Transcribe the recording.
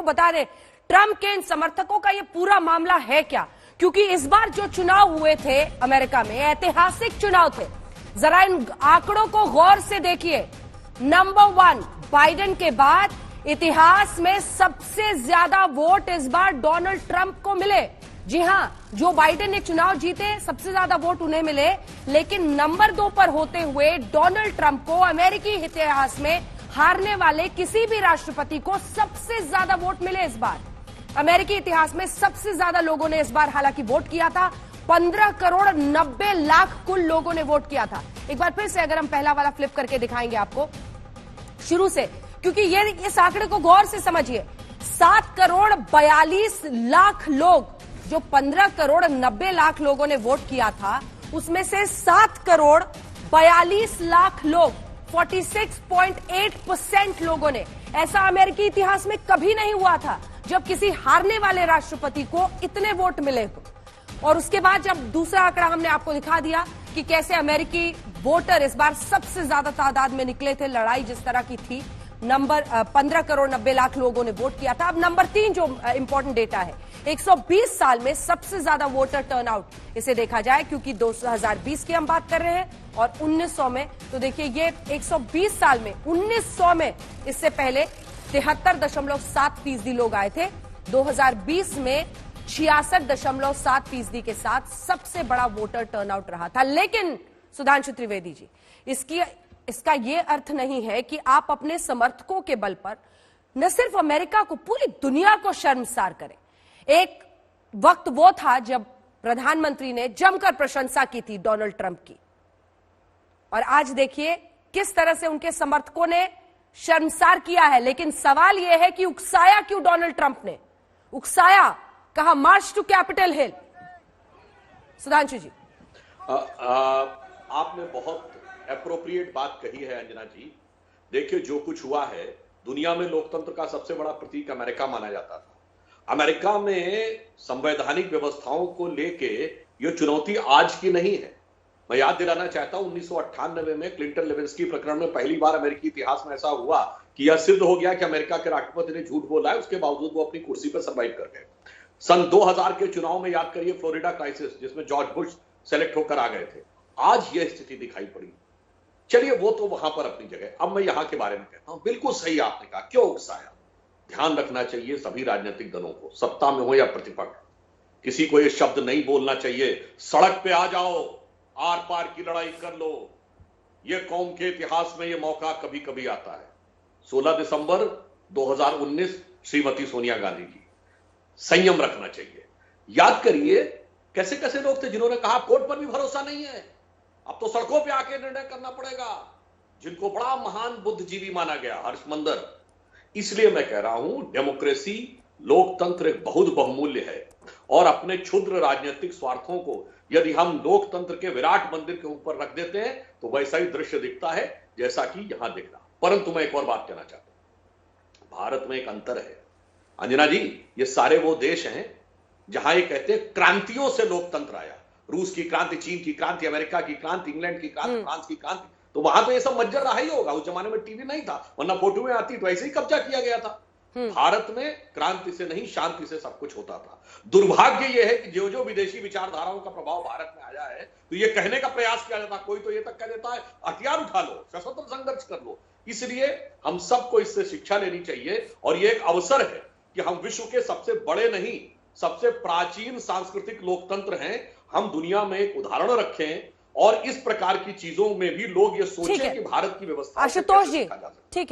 बता दें ट्रंप के इन समर्थकों का ये पूरा मामला है क्या, क्योंकि इस बार जो चुनाव हुए थे अमेरिका में ऐतिहासिक चुनाव थे। जरा इन आंकड़ों को गौर से देखिए। नंबर 1 बाइडेन के बाद इतिहास में सबसे ज्यादा वोट इस बार डोनाल्ड ट्रंप को मिले। जी हां, जो बाइडेन ने चुनाव जीते सबसे ज्यादा वोट उन्हें मिले, लेकिन नंबर 2 पर होते हुए डोनाल्ड ट्रंप को अमेरिकी इतिहास में हारने वाले किसी भी राष्ट्रपति को सबसे ज्यादा वोट मिले। इस बार अमेरिकी इतिहास में सबसे ज्यादा लोगों ने इस बार हालांकि वोट किया था। 15 करोड़ 90 लाख कुल लोगों ने वोट किया था। एक बार फिर से अगर हम पहला वाला फ्लिप करके दिखाएंगे आपको शुरू से, क्योंकि ये इस आंकड़े को गौर से समझिए। 7 करोड़ 42 लाख लोग, जो 15 करोड़ 90 लाख लोगों ने वोट किया था, उसमें से 7 करोड़ 42 लाख लोग 46.8% लोगों ने, ऐसा अमेरिकी इतिहास में कभी नहीं हुआ था जब किसी हारने वाले राष्ट्रपति को इतने वोट मिले। और उसके बाद जब दूसरा आंकड़ा हमने आपको दिखा दिया कि कैसे अमेरिकी वोटर इस बार सबसे ज्यादा तादाद में निकले थे, लड़ाई जिस तरह की थी, नंबर 15 करोड़ 90 लाख लोगों ने वोट किया था। अब नंबर 3 जो इंपॉर्टेंट डेटा है, 120 साल में सबसे ज्यादा वोटर टर्नआउट इसे देखा जाए, क्योंकि 2020 की हम बात कर रहे हैं और 1900 में, तो देखिए ये 120 साल में 1900 में इससे पहले 73.7% लोग आए थे। 2020 में 66.7% के साथ सबसे बड़ा वोटर टर्नआउट रहा था। लेकिन सुधांशु त्रिवेदी जी, इसका यह अर्थ नहीं है कि आप अपने समर्थकों के बल पर न सिर्फ अमेरिका को, पूरी दुनिया को शर्मसार करें। एक वक्त वो था जब प्रधानमंत्री ने जमकर प्रशंसा की थी डोनाल्ड ट्रंप की, और आज देखिए किस तरह से उनके समर्थकों ने शर्मसार किया है। लेकिन सवाल यह है कि उकसाया क्यों डोनाल्ड ट्रंप ने? उकसाया, कहा march to Capitol Hill. Sudhanshu ji, आपने बहुत एप्रोप्रिएट बात कही है अंजना जी। देखिए, जो कुछ हुआ है, दुनिया में लोकतंत्र का सबसे बड़ा प्रतीक अमेरिका माना जाता था। अमेरिका में संवैधानिक व्यवस्थाओं को लेके ये चुनौती आज की नहीं है। मैं याद दिलाना चाहता हूं, 1998 में क्लिंटन लेविंस्की प्रकरण में पहली बार अमेरिकी इतिहास में ऐसा हुआ कि यह सिद्ध हो गया कि अमेरिका के राष्ट्रपति ने झूठ बोला है, उसके बावजूद वो अपनी कुर्सी पर सर्वाइव कर गए। सन 2000 के चुनाव में याद करिए फ्लोरिडा क्राइसिस, जिसमें जॉर्ज बुश सेलेक्ट होकर आ गए थे। आज यह स्थिति दिखाई पड़ी। चलिए, वो तो वहां पर अपनी जगह। अब मैं यहां के बारे में कहता हूं, बिल्कुल सही आपने कहा, क्यों उकसाया। ध्यान रखना चाहिए सभी राजनीतिक दलों को, सत्ता में हो या प्रतिपक्ष, किसी को यह शब्द नहीं बोलना चाहिए सड़क पे आ जाओ, आर पार की लड़ाई कर लो। यह कौम के इतिहास में यह मौका कभी कभी आता है। 16 दिसंबर 2019 श्रीमती सोनिया गांधी की, संयम रखना चाहिए। याद करिए कैसे कैसे लोग थे जिन्होंने कहा कोर्ट पर भी भरोसा नहीं है, अब तो सड़कों पे आके निर्णय करना पड़ेगा। जिनको बड़ा महान बुद्धिजीवी माना गया, हर्षमंदर। इसलिए मैं कह रहा हूं, डेमोक्रेसी, लोकतंत्र एक बहुत बहुमूल्य है, और अपने क्षुद्र राजनीतिक स्वार्थों को यदि हम लोकतंत्र के विराट मंदिर के ऊपर रख देते हैं तो वैसा ही दृश्य दिखता है जैसा कि यहां दिख रहा। परंतु मैं एक और बात कहना चाहता हूं, भारत में एक अंतर है अंजना जी। ये सारे वो देश हैं जहां ये कहते हैं क्रांतियों से लोकतंत्र आया। रूस की क्रांति, चीन की क्रांति, अमेरिका की क्रांति, इंग्लैंड की क्रांति, फ्रांस की क्रांति। तो वहां तो ये सब मज्जर रहा ही होगा। उस जमाने में टीवी नहीं था, वरना फोटो में आती तो ऐसे ही कब्जा किया गया था। भारत में क्रांति से नहीं, शांति से सब कुछ होता था। दुर्भाग्य यह है कि जो जो विदेशी विचारधाराओं का प्रभाव भारत में आया है, तो ये कहने का प्रयास किया जाता, कोई तो ये तक कह देता है हथियार उठा लो, सशस्त्र संघर्ष कर लो। इसलिए हम सबको इससे शिक्षा लेनी चाहिए, और ये एक अवसर है कि हम विश्व के सबसे बड़े नहीं, सबसे प्राचीन सांस्कृतिक लोकतंत्र हैं, हम दुनिया में एक उदाहरण रखें, और इस प्रकार की चीजों में भी लोग ये सोचें कि भारत की व्यवस्था। आशुतोष जी, ठीक है।